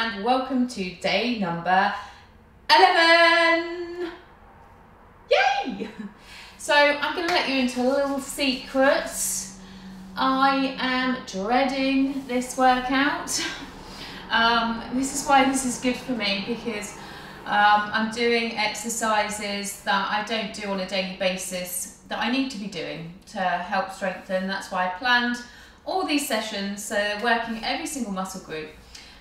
and welcome to day number 11. Yay! So I'm going to let you into a little secret. I am dreading this workout. This is why this is good for me, because I'm doing exercises that I don't do on a daily basis that I need to be doing to help strengthen. That's why I planned all these sessions, so working every single muscle group,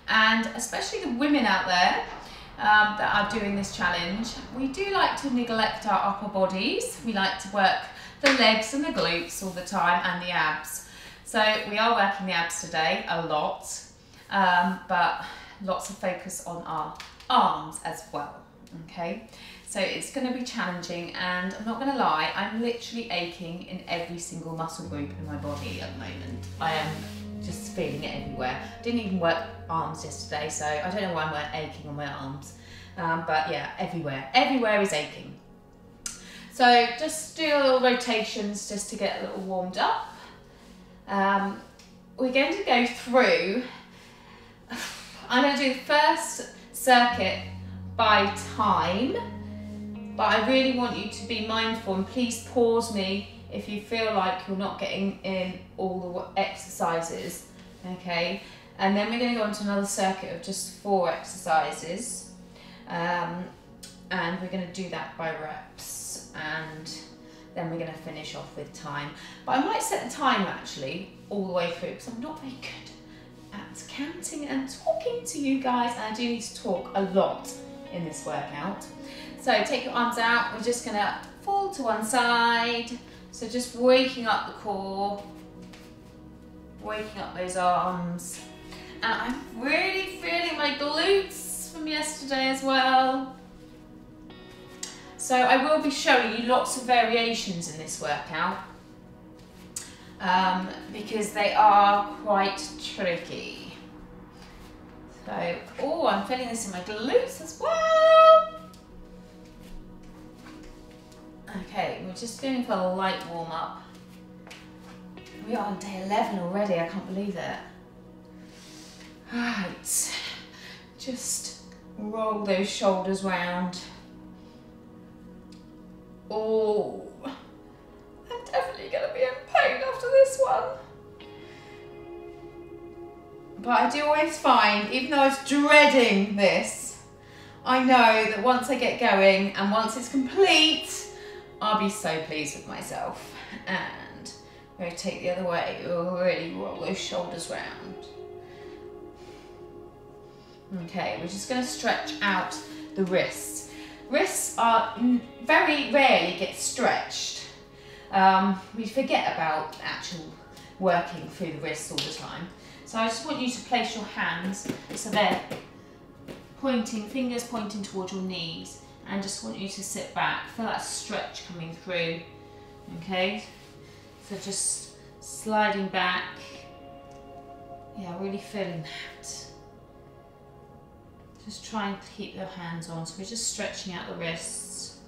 and especially the women out there that are doing this challenge. We do like to neglect our upper bodies. We like to work the legs and the glutes all the time, and the abs. So we are working the abs today a lot, but lots of focus on our arms as well. Okay, so it's going to be challenging, and I'm not going to lie, I'm literally aching in every single muscle group in my body at the moment. I am just feeling it everywhere. Didn't even work arms yesterday, so I don't know why I'm aching on my arms, but yeah, everywhere is aching. So just do a little rotations just to get a little warmed up. We're going to go through, I'm going to do the first circuit by time, but I really want you to be mindful, and please pause me if you feel like you're not getting in all the exercises, okay? And then we're going to go on to another circuit of just 4 exercises, and we're going to do that by reps, and then we're going to finish off with time. But I might set the time actually all the way through, because I'm not very good at counting and talking to you guys, and I do need to talk a lot in this workout. So take your arms out, we're just going to fall to one side, so just waking up the core, waking up those arms, and I'm really feeling my glutes from yesterday as well. So I will be showing you lots of variations in this workout, because they are quite tricky. So, oh, I'm feeling this in my glutes as well. Okay, we're just going for a light warm up. We are on day 11 already, I can't believe it. Right, just roll those shoulders round. Oh, I'm definitely going to be in pain after this one. But I do always find, even though I was dreading this, I know that once I get going and once it's complete, I'll be so pleased with myself. And rotate the other way, really roll those shoulders round. Okay, we're just going to stretch out the wrists. Wrists are very rarely get stretched. We forget about actual working through the wrists all the time. So I just want you to place your hands so they're pointing, fingers pointing towards your knees, and just want you to sit back, feel that stretch coming through. Okay, so just sliding back, yeah, really feeling that. Just try and keep your hands on. So we're just stretching out the wrists.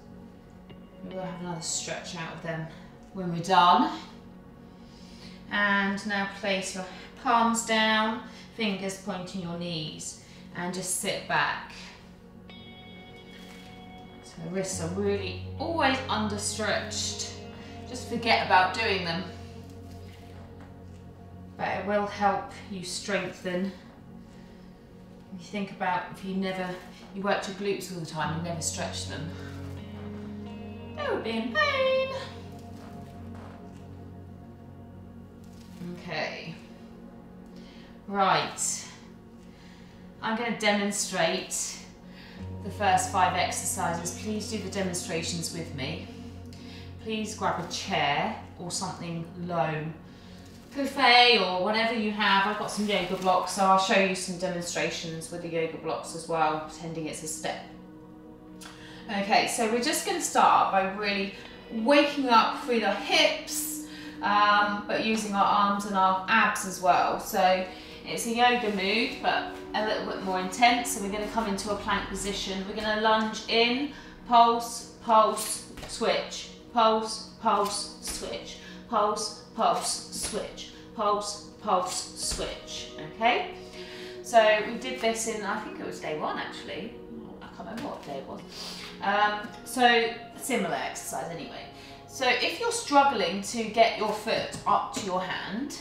We'll have another stretch out of them when we're done. And now place your palms down, fingers pointing your knees, and just sit back. So the wrists are really always understretched. Just forget about doing them. But it will help you strengthen. You think about if you worked your glutes all the time and never stretched them, they would be in pain. Okay, right, I'm going to demonstrate the first 5 exercises. Please do the demonstrations with me. Please grab a chair or something low, buffet or whatever you have. I've got some yoga blocks, so I'll show you some demonstrations with the yoga blocks as well, pretending it's a step. Okay, so we're just going to start by really waking up through the hips, but using our arms and our abs as well. So it's a yoga move, but a little bit more intense. So we're going to come into a plank position. We're going to lunge in, pulse, pulse, switch, pulse, pulse, switch, pulse, pulse, switch, pulse, pulse, switch. Okay, So we did this in, I think it was day 1 actually. I can't remember what day it was. So similar exercise anyway. So if you're struggling to get your foot up to your hand,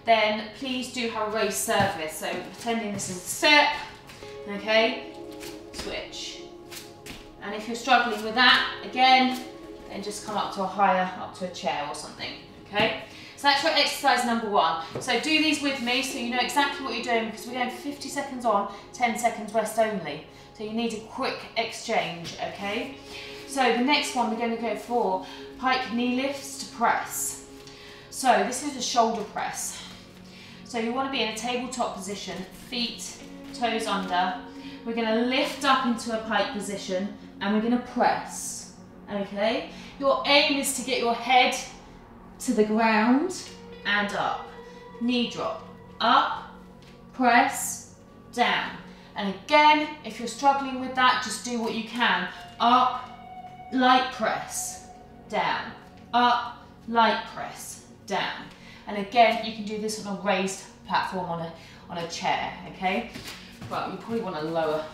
then please do have a raised surface. So pretending this is a step, okay, switch. And if you're struggling with that, again, then just come up to a chair or something, okay? So that's your exercise number 1. So do these with me so you know exactly what you're doing, because we're going for 50 seconds on, 10 seconds rest only. So you need a quick exchange, okay? So the next one, we're going to go for pike knee lifts to press. So this is a shoulder press. So you want to be in a tabletop position, feet, toes under. We're going to lift up into a pike position and we're going to press, okay? Your aim is to get your head to the ground and up. Knee drop, up, press, down. And again, if you're struggling with that, just do what you can. Up, light press, down. Up, light press, down. And again, you can do this on a raised platform on a chair, okay? Well, you probably want to lower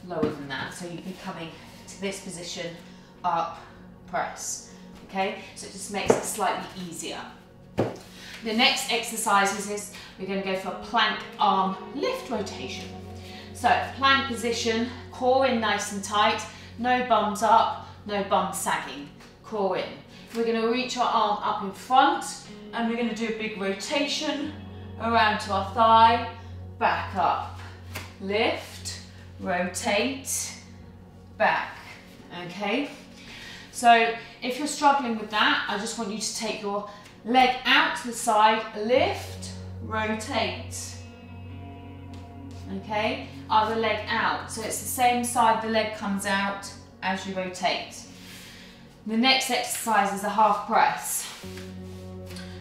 than that. So you'd be coming to this position, up, press, okay? So it just makes it slightly easier. The next exercise is this. We're going to go for a plank arm lift rotation. So plank position, core in nice and tight, no bums up, no bums sagging, core in. We're going to reach our arm up in front and we're going to do a big rotation around to our thigh, back up, lift, rotate, back, okay? So if you're struggling with that, I just want you to take your leg out to the side, lift, rotate, okay? Other leg out, so it's the same side the leg comes out as you rotate. The next exercise is a half press.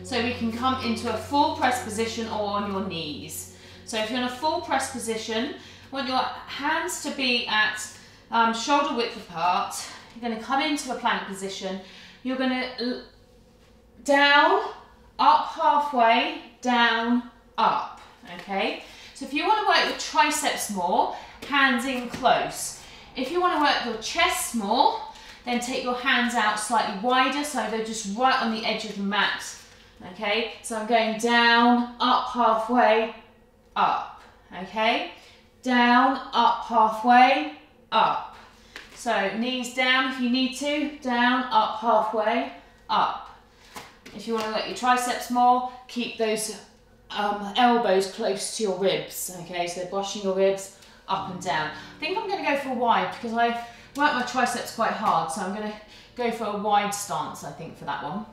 So we can come into a full press position or on your knees. So if you're in a full press position, I want your hands to be at shoulder width apart. You're going to come into a plank position. You're going to down, up halfway, down, up, okay? So if you want to work your triceps more, hands in close. If you want to work your chest more, then take your hands out slightly wider so they're just right on the edge of the mat, okay? So I'm going down, up halfway, up, okay? Down, up halfway, up. So knees down if you need to, down, up halfway, up. If you want to work your triceps more, keep those elbows close to your ribs, okay? So they're brushing your ribs up and down. I think I'm going to go for a wide because I work my triceps quite hard, so I'm going to go for a wide stance, I think, for that one.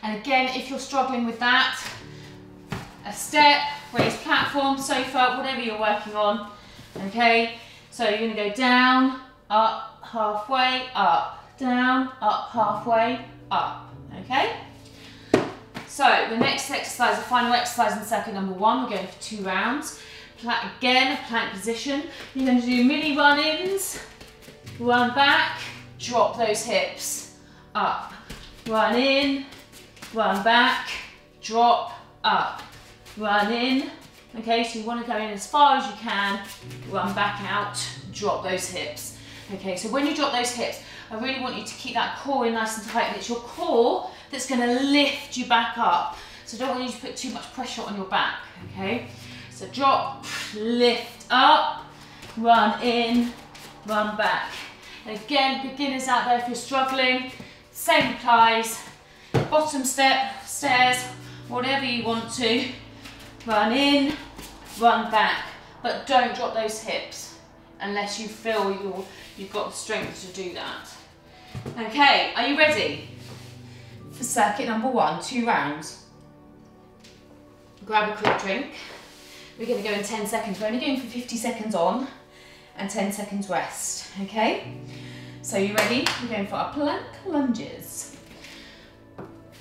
And again, if you're struggling with that, a step, raised platform, sofa, whatever you're working on, okay? So you're going to go down, up, halfway, up, down, up, halfway, up, okay? So the next exercise, the final exercise in circuit number 1, we're going for 2 rounds. Again, plank position. You're going to do mini run-ins, run back, drop those hips, up, run in, run back, drop, up, run in. Okay, so you want to go in as far as you can, run back out, drop those hips. Okay, so when you drop those hips, I really want you to keep that core in nice and tight, and it's your core that's going to lift you back up. So I don't want you to put too much pressure on your back, okay? So drop, lift up, run in, run back. And again, beginners out there, if you're struggling, same applies. Bottom step, stairs, whatever you want to. Run in, run back, but don't drop those hips unless you feel you've got the strength to do that. Okay, are you ready for circuit number 1, 2 rounds? Grab a quick drink. We're going to go in 10 seconds. We're only going for 50 seconds on and 10 seconds rest, okay? So you ready? We're going for our plank lunges.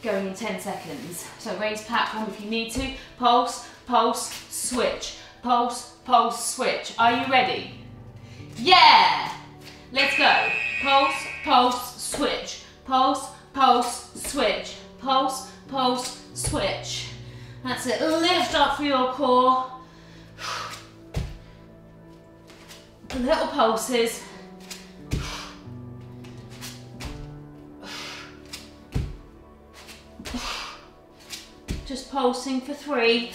Going in 10 seconds. So raise platform if you need to. Pulse, pulse, switch. Pulse, pulse, switch. Are you ready? Yeah! Let's go. Pulse, pulse, switch. Pulse, pulse, switch. Pulse, pulse, switch. That's it. Lift up through your core. little pulses. Just pulsing for 3.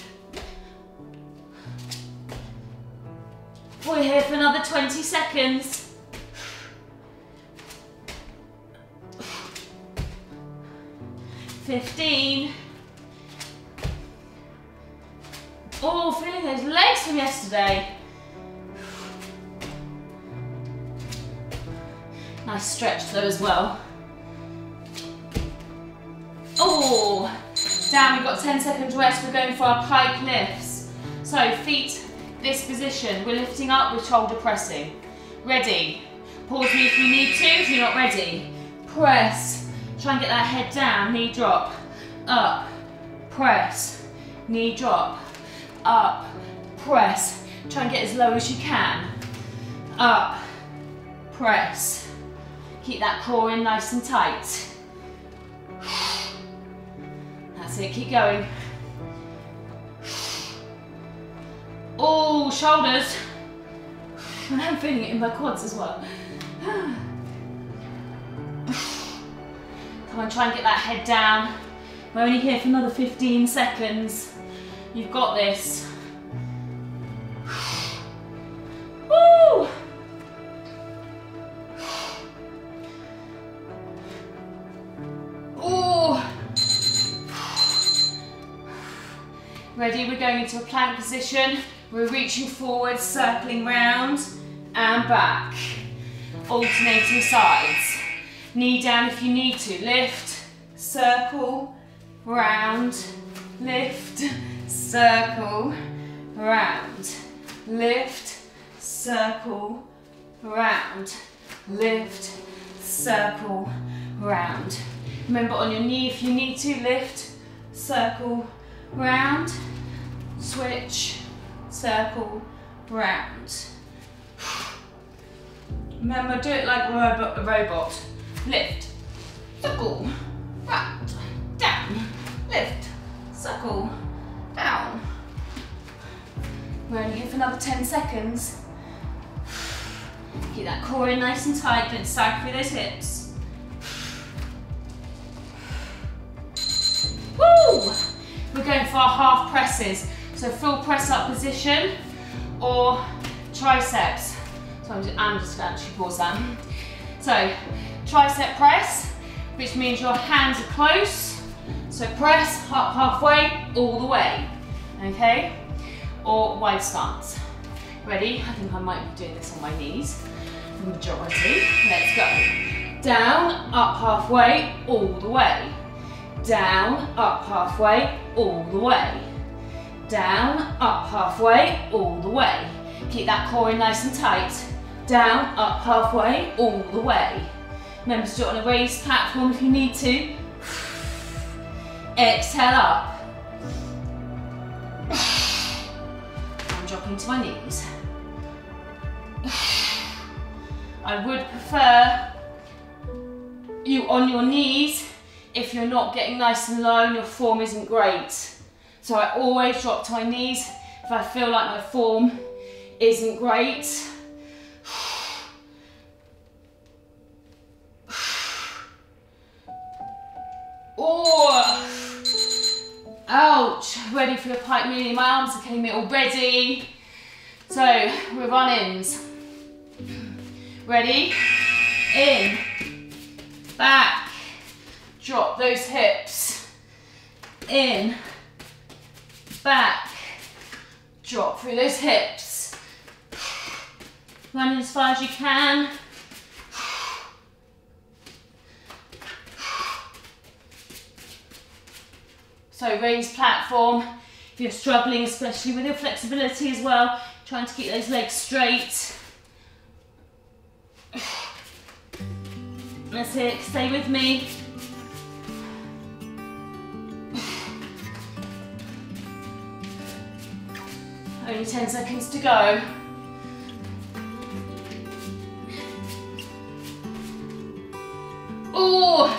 We're here for another 20 seconds. $15. Oh, feeling those legs from yesterday. Nice stretch though as well. Oh, down, we've got 10 seconds rest. We're going for our pike lifts. So feet this position, we're lifting up with shoulder pressing. Ready? Pause me if you need to, if you're not ready. Press, try and get that head down, knee drop, up, press, knee drop, up, press. Try and get as low as you can. Up, press. Keep that core in nice and tight. That's it, keep going. Oh, shoulders. And I'm feeling it in my quads as well. Come on, try and get that head down. We're only here for another 15 seconds. You've got this. Woo! Oh! Ready, we're going into a plank position. We're reaching forward, circling round and back. Alternating sides. Knee down if you need to. Lift, circle, round, lift, circle, round, lift, circle, round, lift, circle, round. Remember, on your knee if you need to, lift, circle, round, switch, circle, round. Remember, do it like a robot. Lift, circle, round, down, lift, circle, down. We're only here for another 10 seconds. Keep that core in nice and tight, don't sag through those hips. Woo! We're going for our half presses. So full press up position or triceps. So I'm just going to actually pause that. So tricep press, which means your hands are close. So press up halfway, all the way. Okay? Or wide stance. Ready? I think I might be doing this on my knees. The majority. Let's go. Down, up halfway, all the way. Down, up halfway, all the way. Down, up halfway, all the way. Keep that core in nice and tight. Down, up halfway, all the way. Remember to do it on a raised platform if you need to. Exhale up. I'm dropping to my knees. I would prefer you on your knees if you're not getting nice and low and your form isn't great. So I always drop to my knees if I feel like my form isn't great. Oh, ouch, ready for the pike mealie. My arms are killing me already. So we're run-ins. Ready? In, back, drop those hips. In, back, drop through those hips. Run as far as you can. So raised platform. If you're struggling, especially with your flexibility as well, trying to keep those legs straight. That's it, stay with me. Only 10 seconds to go. Oh!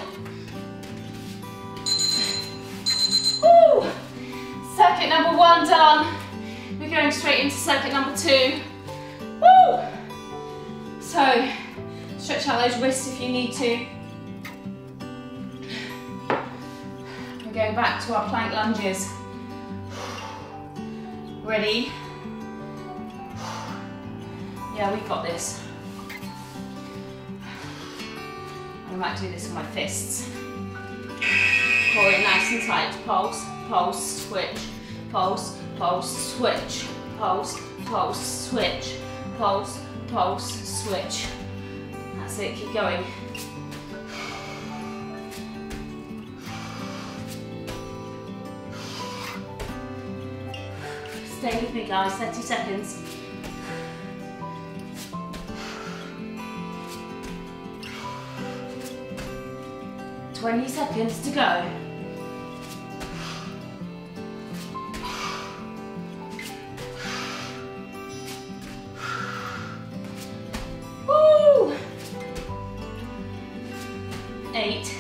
Woo! Circuit number 1 done. We're going straight into circuit number 2. Woo! So, stretch out those wrists if you need to. We're going back to our plank lunges. Ready? Yeah, we've got this. I might do this with my fists. Core in nice and tight. Pulse, pulse, switch. Pulse, pulse, switch. Pulse, pulse, switch. Pulse, pulse, switch. That's it, keep going. Stay with me guys, 30 seconds. "20 seconds to go. Woo! 8.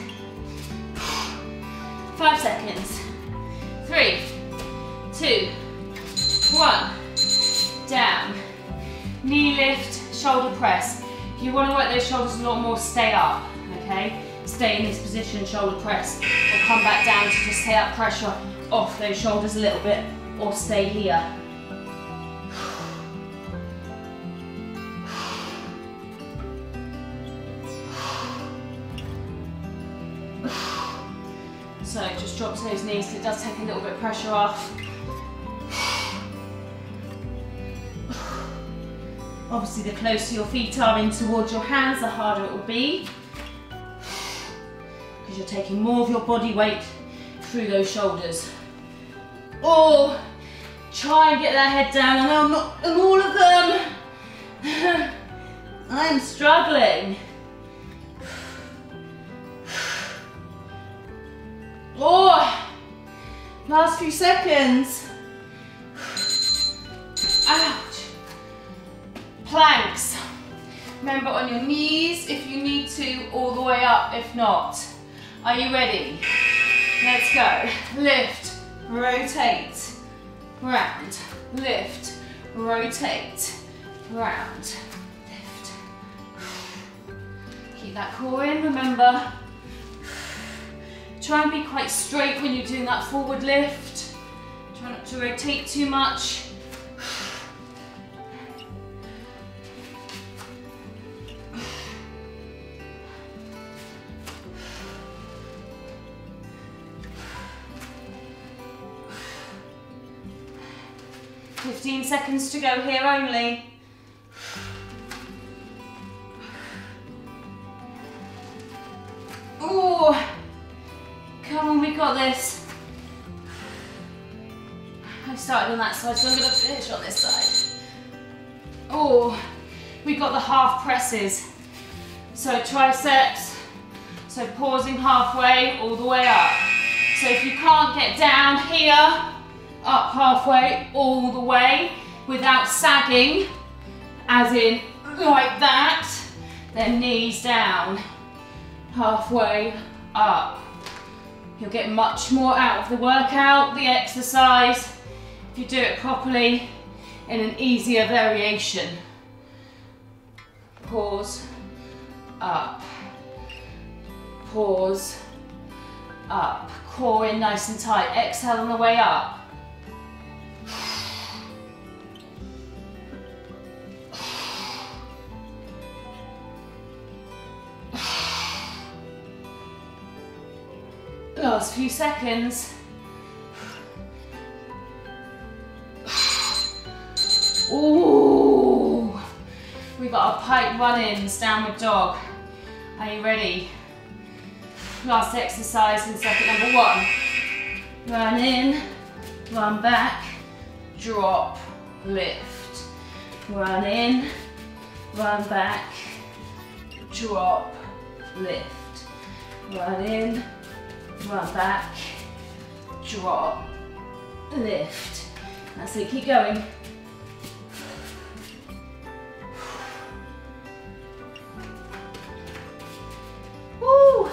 5 seconds. 3, 2, 1. Down. Knee lift, shoulder press. If you want to work those shoulders a lot more, stay up, okay? Stay in this position, shoulder press, or come back down to just take that pressure off those shoulders a little bit, or stay here. So just drop to those knees, so it does take a little bit of pressure off. Obviously the closer your feet are in towards your hands, the harder it will be. Because you're taking more of your body weight through those shoulders. Or try and get that head down. I know I'm not in all of them. I'm struggling. Oh, last few seconds. Ouch. Planks. Remember, on your knees if you need to, all the way up if not. Are you ready? Let's go. Lift, rotate, round, lift, rotate, round, lift. Keep that core in, remember. Try and be quite straight when you're doing that forward lift. Try not to rotate too much. "15 seconds to go here only." Oh, come on, we got this. I started on that side, so I'm going to finish on this side. Oh, we got the half presses. So triceps, so pausing halfway, all the way up. So if you can't get down here, up halfway, all the way, without sagging, as in like that, then knees down, halfway up. You'll get much more out of the workout, the exercise, if you do it properly in an easier variation. Pause, up, pause, up. Core in nice and tight, exhale on the way up. Last few seconds. Ooh, we got our pike run-ins, downward dog. Are you ready? Last exercise in second number 1. Run in, run back, drop, lift. Run in, run back, drop, lift. Run in, run back, drop, lift. That's it, keep going. Woo!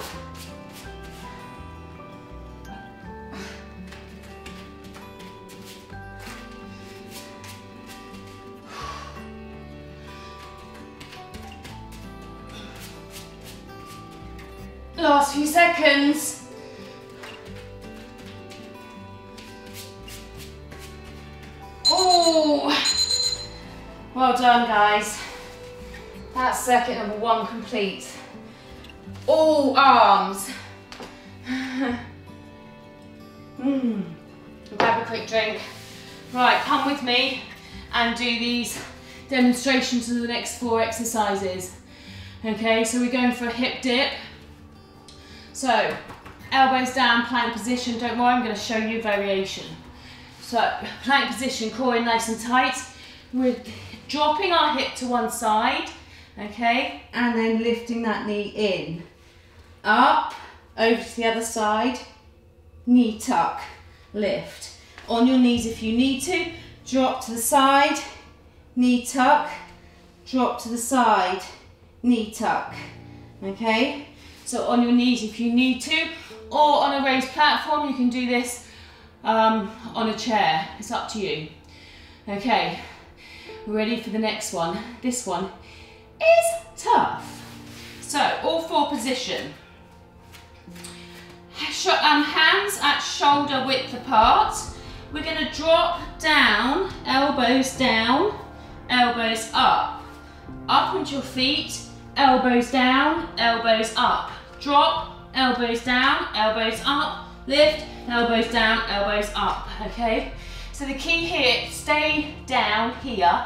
Last few seconds. Oh, well done, guys. That's circuit number 1 complete. All arms. Grab a quick drink. Right, come with me and do these demonstrations of the next 4 exercises. Okay, so we're going for a hip dip. So, elbows down, plank position. Don't worry, I'm going to show you a variation. So, plank position, core in nice and tight. We're dropping our hip to one side, okay, and then lifting that knee in. Up, over to the other side, knee tuck, lift. On your knees if you need to, drop to the side, knee tuck, drop to the side, knee tuck, okay? So on your knees if you need to, or on a raised platform, you can do this on a chair, it's up to you. Okay, we're ready for the next one. This one is tough. So, all 4 position. Hands at shoulder width apart. We're going to drop down, elbows up. Up onto your feet, elbows down, elbows up. Drop, elbows down, elbows up. Lift, elbows down, elbows up, okay? So the key here, stay down here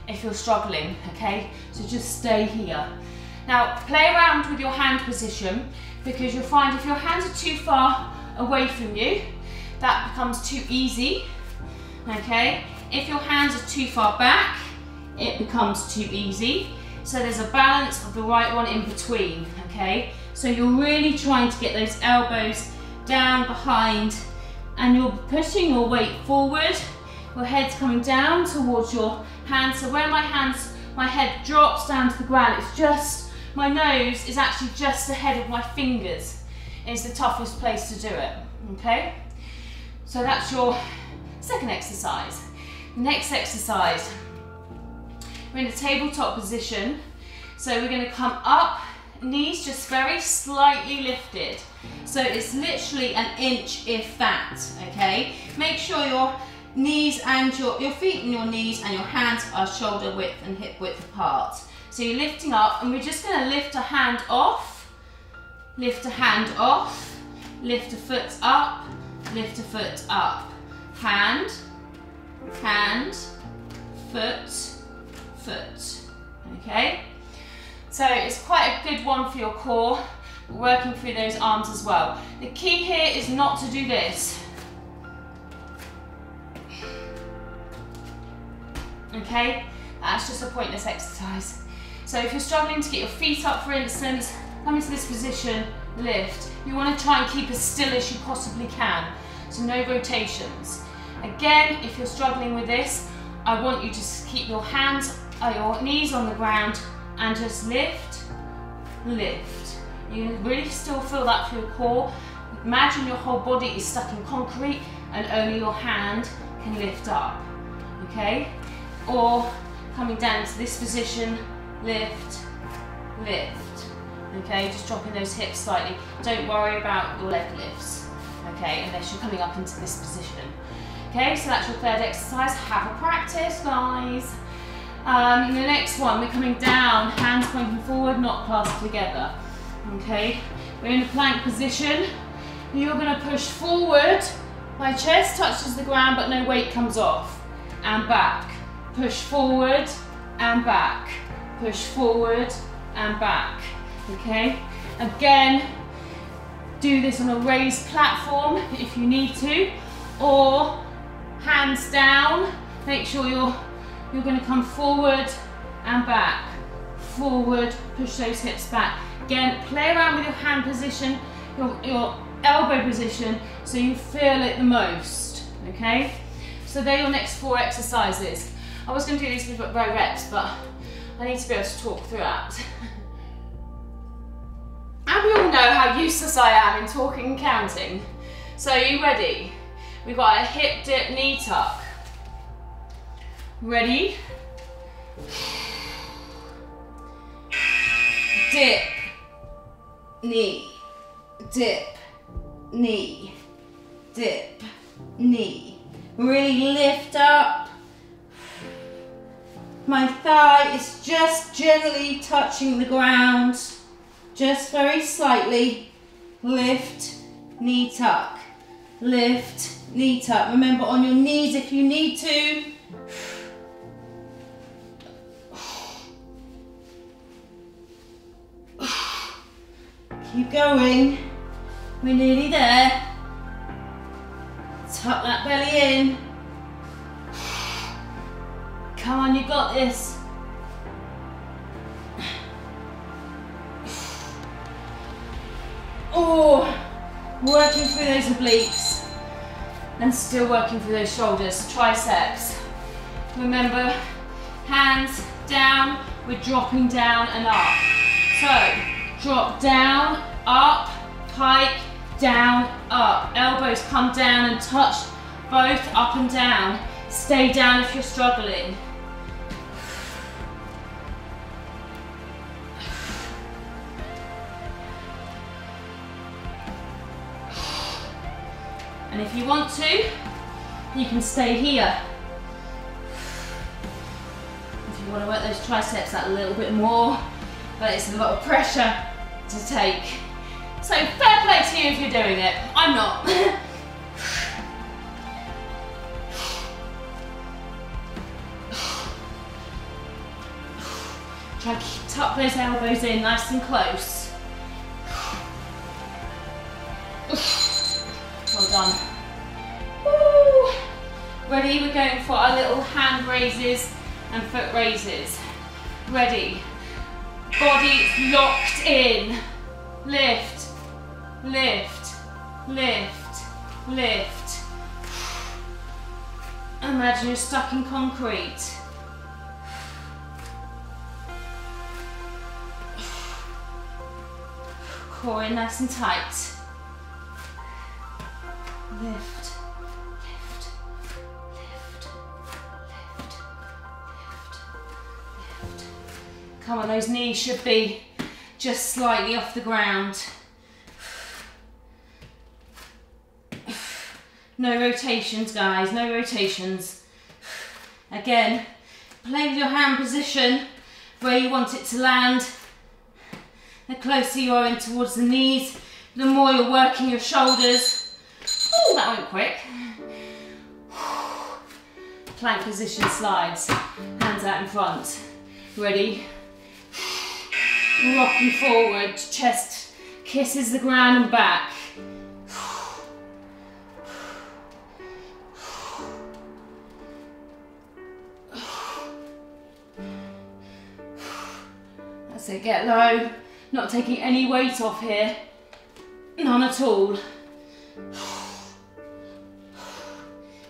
if you're struggling, okay? So just stay here. Now, play around with your hand position because you'll find if your hands are too far away from you, that becomes too easy, okay? If your hands are too far back, it becomes too easy. So there's a balance of the right one in between, okay? So you're really trying to get those elbows down behind and you're pushing your weight forward. Your head's coming down towards your hands. So where my head drops down to the ground, it's just, my nose is actually just ahead of my fingers. It's the toughest place to do it, okay? So that's your second exercise. Next exercise, we're in a tabletop position. So we're gonna come up, knees just very slightly lifted. So it's literally an inch, if that, okay? Make sure your knees and your feet and your knees and your hands are shoulder width and hip width apart. So you're lifting up and we're just gonna lift a hand off, lift a hand off, lift a foot up, lift a foot up. Hand, hand, foot, foot, okay? So it's quite a good one for your core, working through those arms as well. The key here is not to do this. Okay, that's just a pointless exercise. So if you're struggling to get your feet up, for instance, come into this position, lift. You want to try and keep as still as you possibly can. So no rotations. Again, if you're struggling with this, I want you to just keep your hands, your knees on the ground and just lift, lift. You really still feel that through your core. Imagine your whole body is stuck in concrete and only your hand can lift up, okay? Or coming down to this position, lift, lift, okay? Just dropping those hips slightly. Don't worry about your leg lifts, okay? Unless you're coming up into this position. Okay, so that's your third exercise. Have a practice, guys. In the next one, we're coming down, hands pointing forward, not clasped together. Okay, we're in a plank position. You're going to push forward. My chest touches the ground, but no weight comes off. And back. Push forward and back. Push forward and back. Okay, again, do this on a raised platform if you need to, or hands down. Make sure you're going to come forward and back. Forward, push those hips back. Again, play around with your hand position, your elbow position, so you feel it the most, okay? So they're your next 4 exercises. I was going to do these by reps, but I need to be able to talk throughout. And we all know how useless I am in talking and counting. So are you ready? We've got a hip dip knee tuck. Ready? Dip, knee, dip, knee, dip, knee. Really lift up. My thigh is just gently touching the ground, just very slightly. Lift, knee tuck, lift, knee tuck. Remember, on your knees if you need to. Keep going. We're nearly there. Tuck that belly in. Come on, you got this. Oh, working through those obliques and still working through those shoulders, triceps. Remember, hands down, we're dropping down and up. So, drop down, up, pike, down, up. Elbows come down and touch both up and down. Stay down if you're struggling. And if you want to, you can stay here. If you want to work those triceps out a little bit more, but it's a lot of pressure to take. So fair play to you if you're doing it. I'm not. Try to tuck those elbows in nice and close. Well done. Woo. Ready? We're going for our little hand raises and foot raises. Ready? Body locked in. Lift, lift, lift, lift. Imagine you're stuck in concrete. Core in nice and tight. Lift, lift, lift, lift, lift, lift. Come on, those knees should be just slightly off the ground. No rotations, guys, no rotations. Again, play with your hand position where you want it to land. The closer you are in towards the knees, the more you're working your shoulders. Oh, that went quick. Plank position slides, hands out in front. Ready? Rocking forward, chest kisses the ground and back. That's it, get low. Not taking any weight off here. None at all.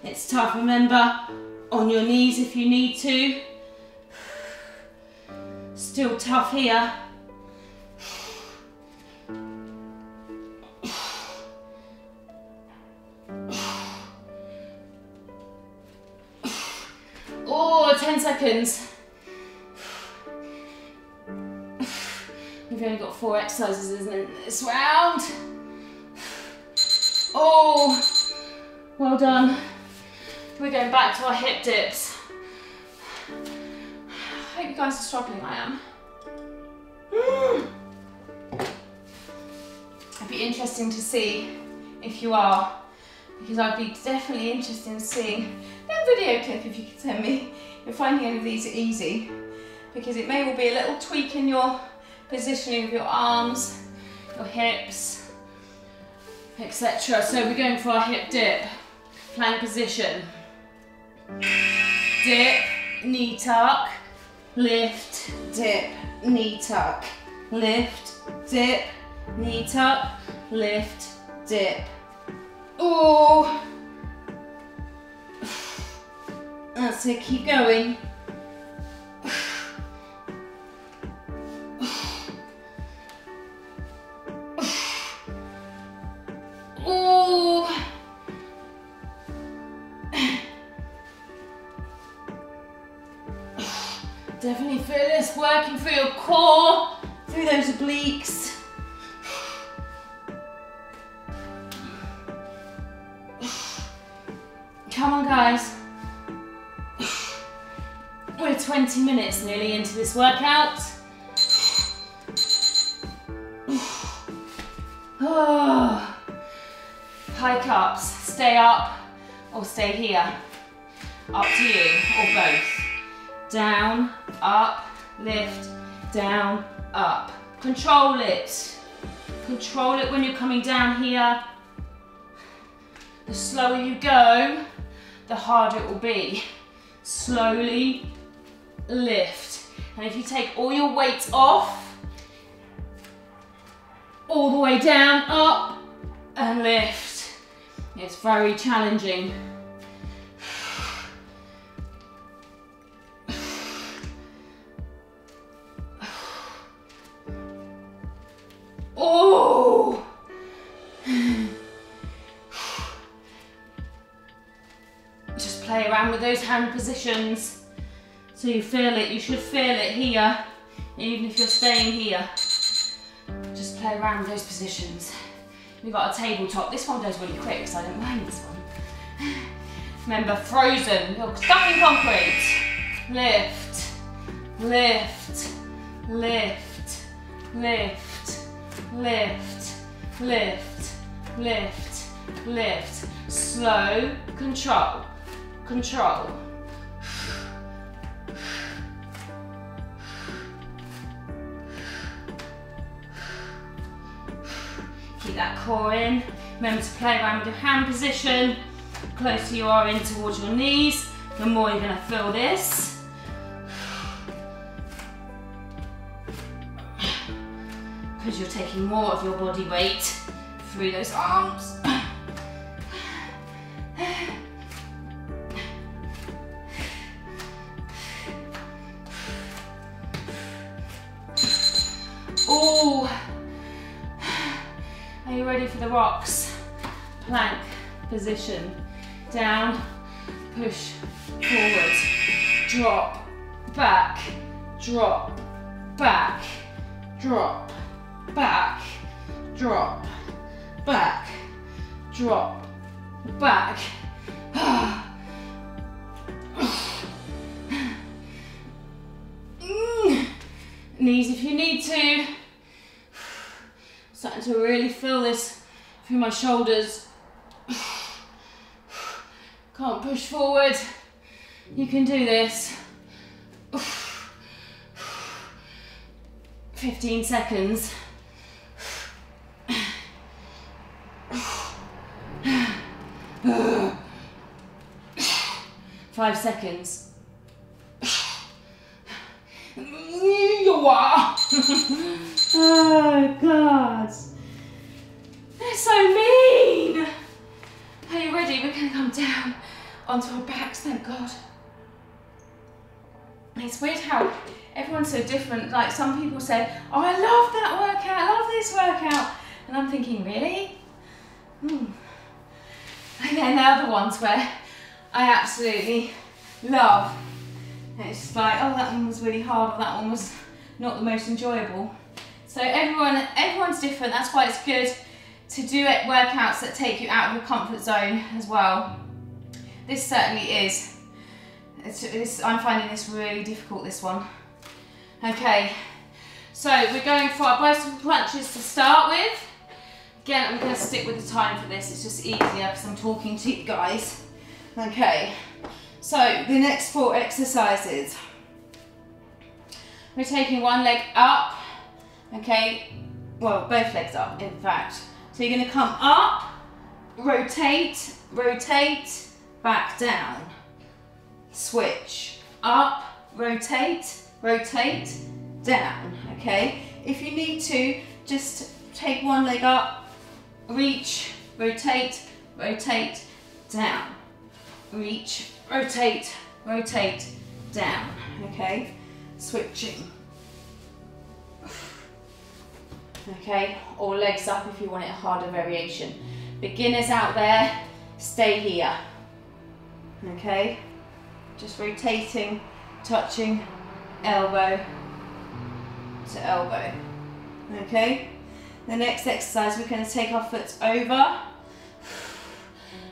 It's tough, remember, on your knees if you need to. Still tough here. Oh, 10 seconds. We've only got 4 exercises in this round. Oh, well done. We're going back to our hip dips. I hope you guys are struggling, I am. It'd be interesting to see if you are, because I'd be definitely interested in seeing that video clip if you could send me. You're finding any of these easy, because it may well be a little tweak in your positioning of your arms, your hips, etc. So we're going for our hip dip, plank position. Dip, knee tuck, lift, dip, knee tuck, lift, dip, knee tuck, lift, dip. Oh, that's it, keep going. Oh. Definitely feel this working through your core, through those obliques. Come on, guys. We're 20 minutes nearly into this workout. Oh. High ups, stay up or stay here. Up to you, or both. Down, up, lift, down, up. Control it. Control it when you're coming down here. The slower you go, the harder it will be. Slowly lift. And if you take all your weight off, all the way down, up, and lift. It's very challenging. Oh! Just play around with those hand positions so you feel it. You should feel it here, even if you're staying here. Just play around with those positions. We've got a tabletop. This one goes really quick, so I don't mind this one. Remember, frozen. You're stuck in concrete. Lift, lift, lift, lift, lift, lift, lift, lift. Slow, control, control. Keep that core in. Remember to play around with your hand position. The closer you are in towards your knees, the more you're going to feel this. Because you're taking more of your body weight through those arms. Oh. Are you ready for the rocks? Plank position. Down, push, forward, drop, back, drop, back, drop, back, drop, back, drop, back. Knees if you need to. Starting to really feel this through my shoulders. Can't push forward. You can do this. 15 seconds. 5 seconds. Oh God. They're so mean. Are you ready? We're going to come down onto our backs, thank God. It's weird how everyone's so different. Like some people say, oh, I love that workout, I love this workout. And I'm thinking, really? And then the other ones where I absolutely love. And it's just like, oh, that one was really hard, or that one was not the most enjoyable. So everyone's different. That's why it's good to do workouts that take you out of your comfort zone as well. This certainly is. I'm finding this really difficult, this one. Okay, so we're going for our bicycle planches to start with. Again, I'm going to stick with the time for this. It's just easier because I'm talking to you guys. Okay, so the next 4 exercises. We're taking one leg up. Okay, well, both legs up, in fact. So you're going to come up, rotate, rotate, back down. Switch, up, rotate, rotate, down, okay? If you need to, just take one leg up, reach, rotate, rotate, down. Reach, rotate, rotate, down, okay? Switching. Okay, or legs up if you want it a harder variation. Beginners out there, stay here. Okay, just rotating, touching, elbow to elbow. Okay, the next exercise, we're going to take our foot over.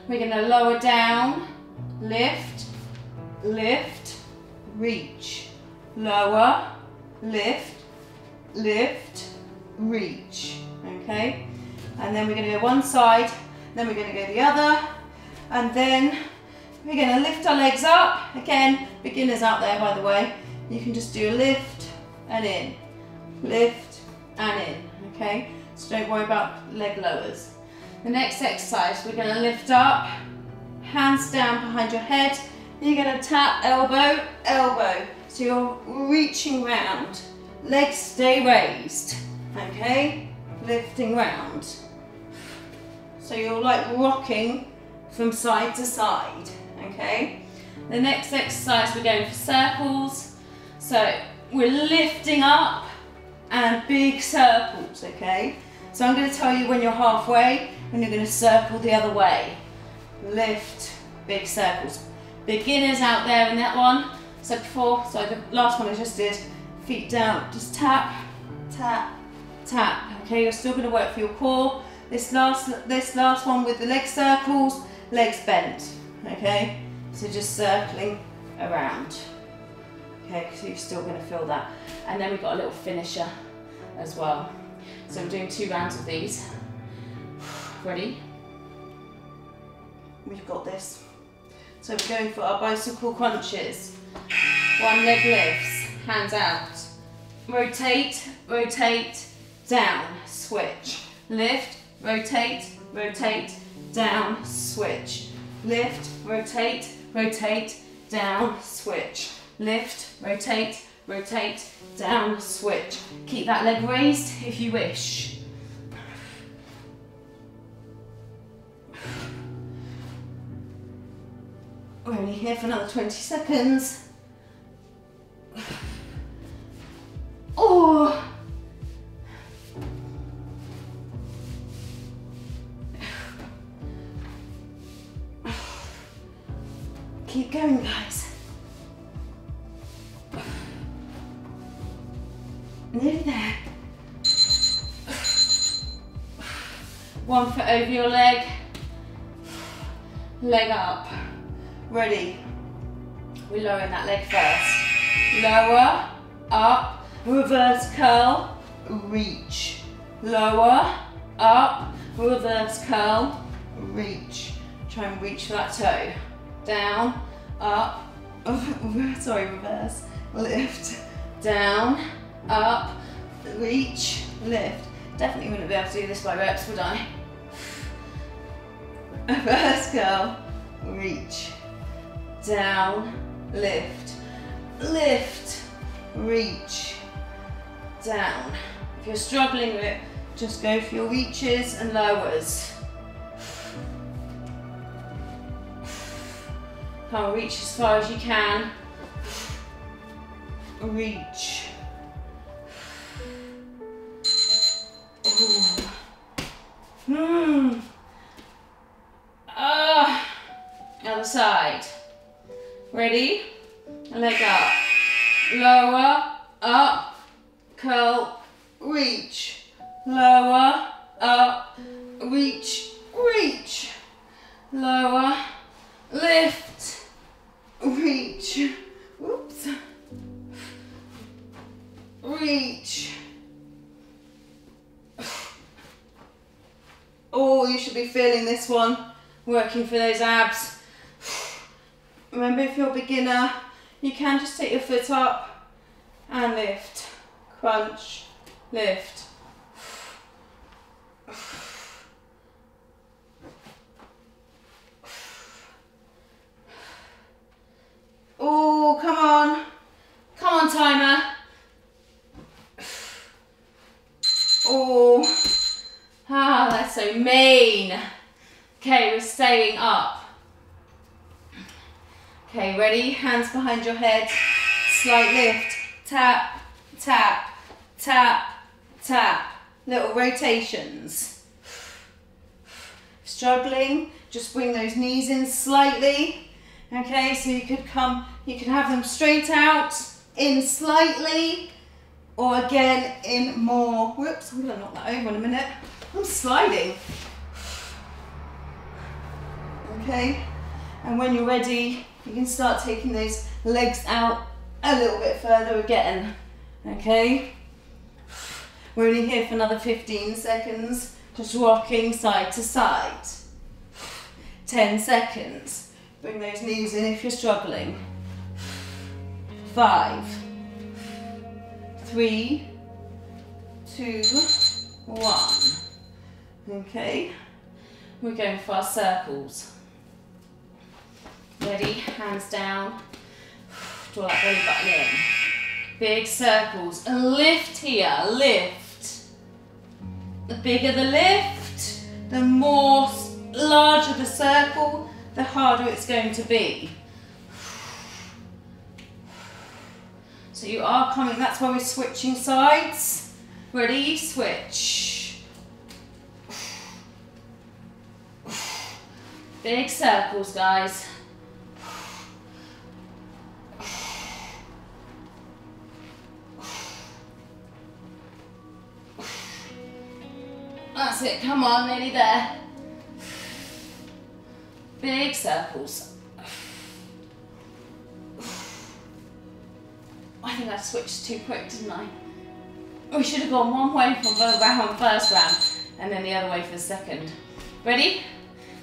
We're going to lower down lift, lift, reach, lower, lift, lift, reach, okay? And then we're going to go one side, then we're going to go the other, and then we're going to lift our legs up. Again, beginners out there, by the way, you can just do a lift and in, lift and in, okay? So don't worry about leg lowers. The next exercise, we're going to lift up, hands down behind your head. You're going to tap elbow, elbow. So you're reaching round. Legs stay raised, okay? Lifting round. So you're like rocking from side to side, okay? The next exercise, we're going for circles. So we're lifting up and big circles, okay? So I'm going to tell you when you're halfway and you're going to circle the other way. Lift, big circles. Beginners out there in that one. So the last one I just did, feet down, just tap, tap, tap. Okay, you're still going to work for your core. This last one with the leg circles, legs bent. Okay, so just circling around. Okay, so you're still going to feel that. And then we've got a little finisher as well. So we're doing 2 rounds of these. Ready? We've got this. So we're going for our bicycle crunches. One leg lifts, hands out. Rotate, rotate, down, switch. Lift, rotate, rotate, down, switch. Lift, rotate, rotate, down, switch. Lift, rotate, rotate, down, switch. Keep that leg raised if you wish. We're only here for another 20 seconds. Oh! Keep going, guys. Nearly there. One foot over your leg. Leg up. Ready. We're lowering that leg first. Lower, up, reverse curl, reach. Lower, up, reverse curl, reach. Try and reach for that toe. Down, up, sorry, reverse, lift. Down, up, reach, lift. Definitely wouldn't be able to do this by reps, would I? Reverse curl, reach. Down, lift, lift, reach, down. If you're struggling with it, just go for your reaches and lowers. Come on, reach as far as you can. Reach. Other side. Ready? Leg up. Lower, up, curl, reach. Lower, up, reach, reach. Lower, lift, reach. Whoops. Reach. Oh, you should be feeling this one, working for those abs. Remember, if you're a beginner, you can just take your foot up and lift, crunch, lift. Oh, come on. Come on, timer. Oh, that's so mean. Okay, we're staying up. Okay, ready? Hands behind your head. Slight lift. Tap, tap, tap, tap. Little rotations. Struggling, just bring those knees in slightly. Okay, so you could have them straight out, in slightly, or again in more. Whoops, I'm gonna knock that over in a minute. I'm sliding. Okay, And when you're ready, you can start taking those legs out a little bit further again. Okay? We're only here for another 15 seconds. Just rocking side to side. 10 seconds. Bring those knees in if you're struggling. 5, 3, 2, 1. Okay? We're going for our circles. Ready? Hands down. Draw that belly button in. Big circles. And lift here. Lift. The bigger the lift, the more larger the circle, the harder it's going to be. So you are coming, that's why we're switching sides. Ready? Switch. Big circles, guys. That's it, come on, nearly there. Big circles. I think I switched too quick, didn't I? We should have gone one way for the first round and then the other way for the second. Ready?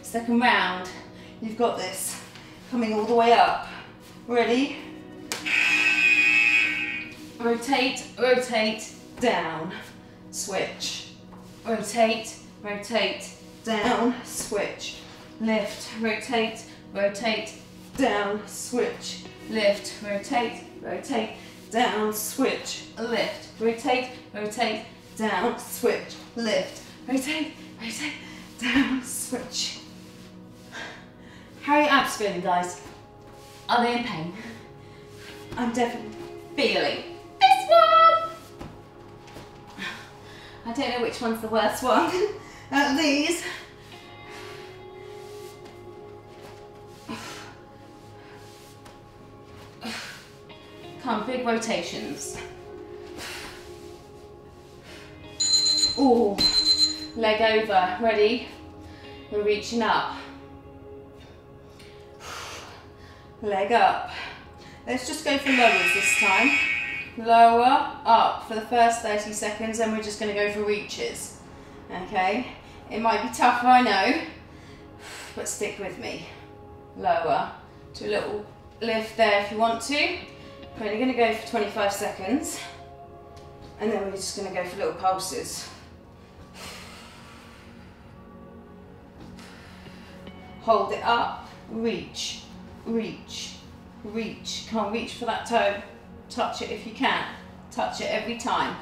Second round. You've got this. Coming all the way up. Ready? Rotate, rotate, down. Switch. Rotate, rotate, down, switch. Lift, rotate, rotate, down, switch. Lift, rotate, rotate, down, switch. Lift, rotate, rotate, down, switch. Lift, rotate, rotate, down, switch. How are your abs feeling, guys? Are they in pain? I'm definitely feeling this one. I don't know which one's the worst one out of these. Come, big rotations. Ooh, leg over, ready? We're reaching up. Leg up. Let's just go for lowers this time. Lower, up for the first 30 seconds, and we're just going to go for reaches. Okay? It might be tougher, I know, but stick with me. Lower. Do a little lift there if you want to. We're only going to go for 25 seconds, and then we're just going to go for little pulses. Hold it up, reach, reach, reach. Come on, reach for that toe. Touch it if you can. Touch it every time.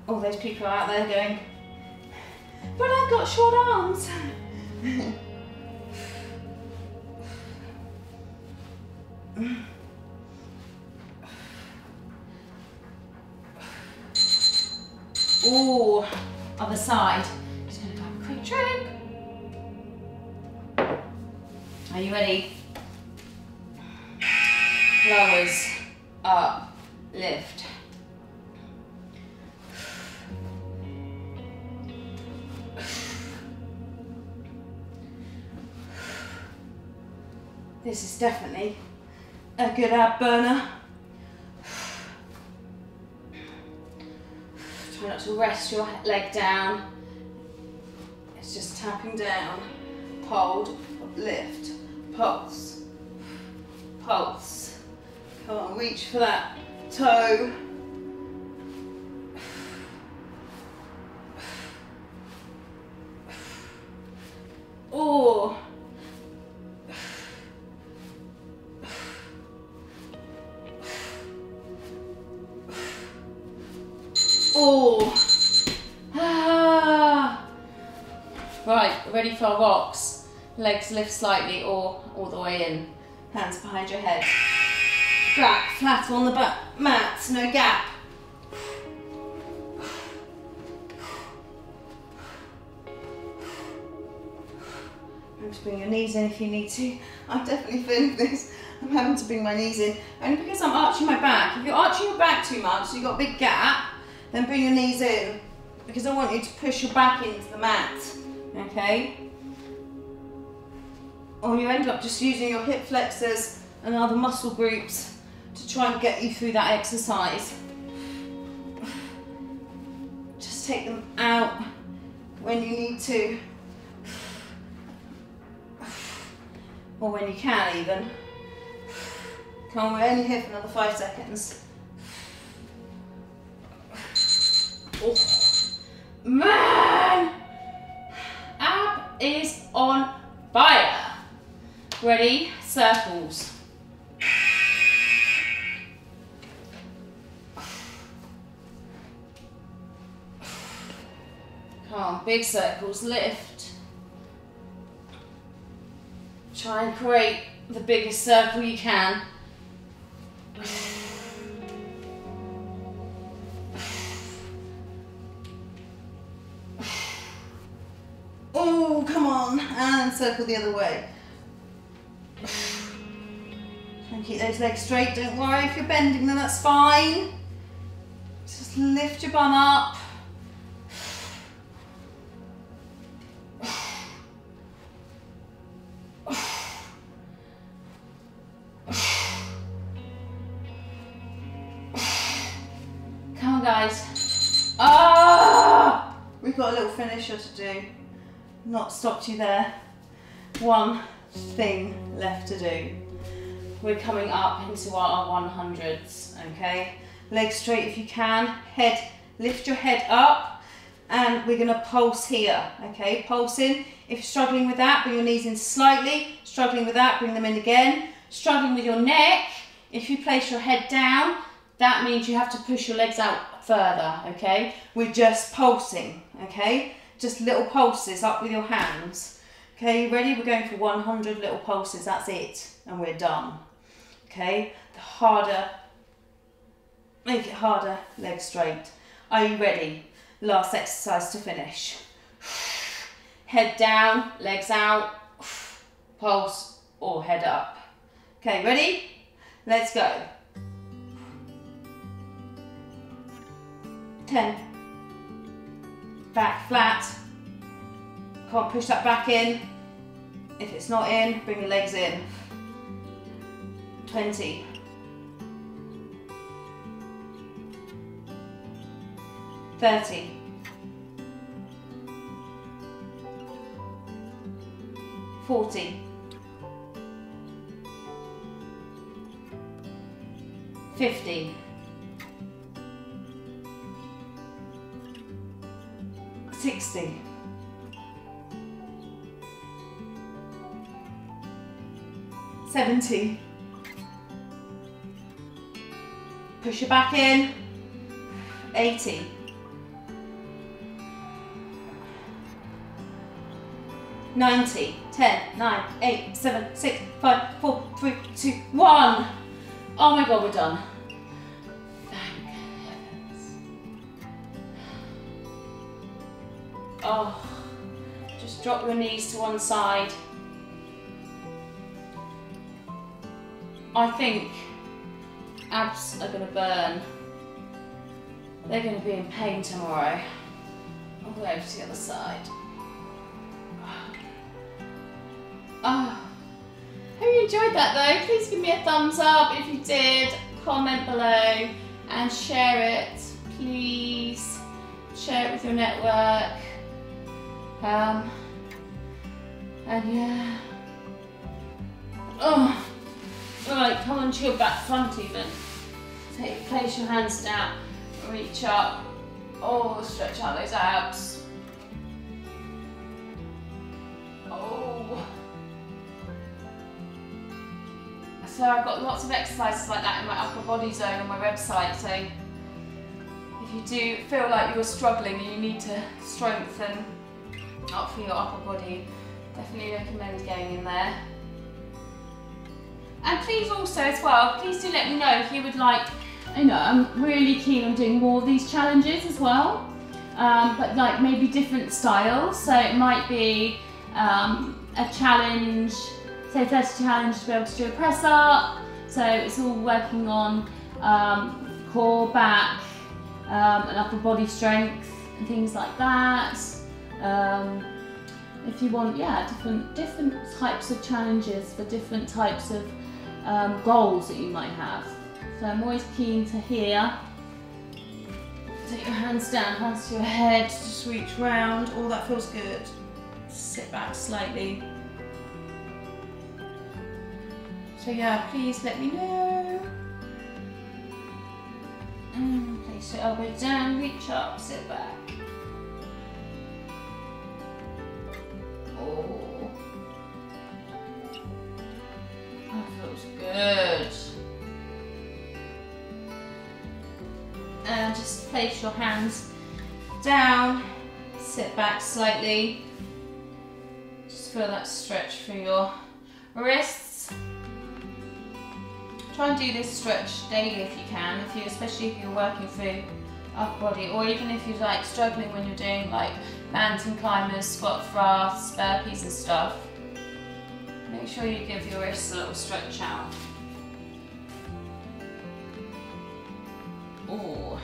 All those people are out there going, but I've got short arms. Ooh, other side. Just going to have a quick trick. Are you ready? Lowers, up, lift. This is definitely a good ab burner. Try not to rest your leg down. It's just tapping down. Hold, lift, pulse, pulse. Come on, reach for that toe. Oh. Oh. Ah. Right, ready for our rocks. Legs lift slightly or all the way in. Hands behind your head. Back flat on the mat, no gap. Just bring your knees in if you need to. I'm definitely feeling this. I'm having to bring my knees in. Only because I'm arching my back. If you're arching your back too much, so you've got a big gap, then bring your knees in. Because I want you to push your back into the mat. Okay? or you end up just using your hip flexors and other muscle groups to try and get you through that exercise. Just take them out when you need to, or when you can even. Come on, we're only here for another 5 seconds. Oh, man! Ab is on fire. Ready? Circles. Come on, big circles, lift. Try and create the biggest circle you can. Oh, come on, and circle the other way. And keep those legs straight, don't worry if you're bending them, that's fine. Just lift your bum up. Come on, guys. Ah! We've got a little finisher to do. Not stopped you there. One thing left to do. We're coming up into our 100s, okay? Legs straight if you can. Head, lift your head up, and we're gonna pulse here, okay? Pulse in. If you're struggling with that, bring your knees in slightly. Struggling with that, bring them in again. Struggling with your neck, if you place your head down, that means you have to push your legs out further, okay? We're just pulsing, okay? Just little pulses up with your hands. Okay, you ready? We're going for 100 little pulses, that's it, and we're done. Okay, the harder, make it harder, legs straight. Are you ready? Last exercise to finish. Head down, legs out, pulse or head up. Okay, ready? Let's go. 10. Back flat. Can't push that back in. If it's not in, bring your legs in. 20. 30. 40. 50. 60. 70. Push your back in. 80. 90. 10, 9, 8, 7, 6, 5, 4, 3, 2, 1. Oh my God, we're done. Thank heavens. Oh, just drop your knees to one side. I think abs are going to burn. They're going to be in pain tomorrow. I'll go over to the other side. Oh, hope you enjoyed that though. Please give me a thumbs up if you did. Comment below and share it. Please share it with your network. And yeah. Oh. Right, come on to your back front even. Place your hands down, reach up. Oh, stretch out those abs. Oh. So I've got lots of exercises like that in my upper body zone on my website. So if you do feel like you're struggling and you need to strengthen up for your upper body, definitely recommend going in there. And please also as well, please do let me know if you would like, I'm really keen on doing more of these challenges as well, but like maybe different styles. So it might be a challenge, say 30 challenge to be able to do a press up. So it's all working on core, back, and upper body strength and things like that. if you want, yeah, different types of challenges for different types of goals that you might have. So I'm always keen to hear. Take your hands down, hands to your head, just reach round. Oh, that feels good. Sit back slightly. So yeah, please let me know. And place your elbow down, reach up, sit back. Oh, that feels good. And just place your hands down, sit back slightly. Just feel that stretch through your wrists. Try and do this stretch daily if you can, especially if you're working through upper body, or even if you're like struggling when you're doing like mountain climbers, squat thrusts, burpees and stuff. Make sure you give your wrists a little stretch out. Ooh.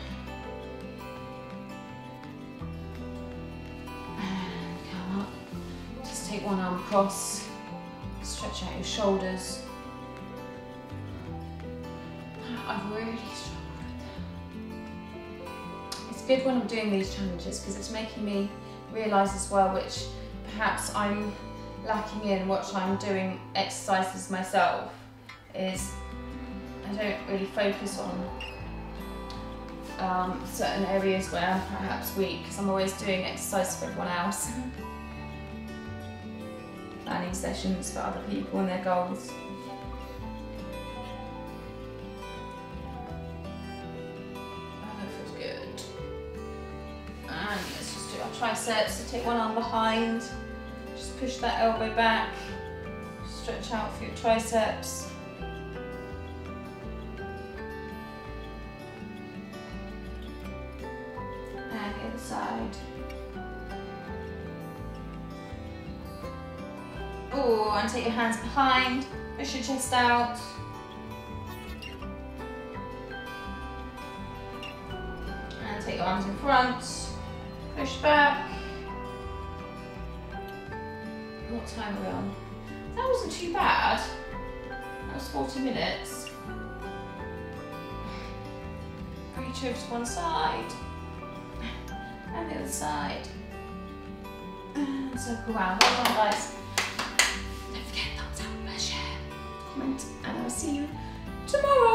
And come up. Just take one arm across, stretch out your shoulders. I've really struggled with that. It's good when I'm doing these challenges because it's making me realise as well which perhaps I'm lacking in what I'm doing exercises myself is I don't really focus on certain areas where I'm perhaps weak because I'm always doing exercise for everyone else. Planning sessions for other people and their goals. And let's just do our triceps. So take one arm behind, just push that elbow back, stretch out for your triceps. And the other side. Oh, and take your hands behind, push your chest out. And take your arms in front. Push back. What time are we on? That wasn't too bad. That was 40 minutes. Reach over to one side. And the other side. And circle round. Well done, guys. Don't forget, thumbs up, share, comment, and I'll see you tomorrow.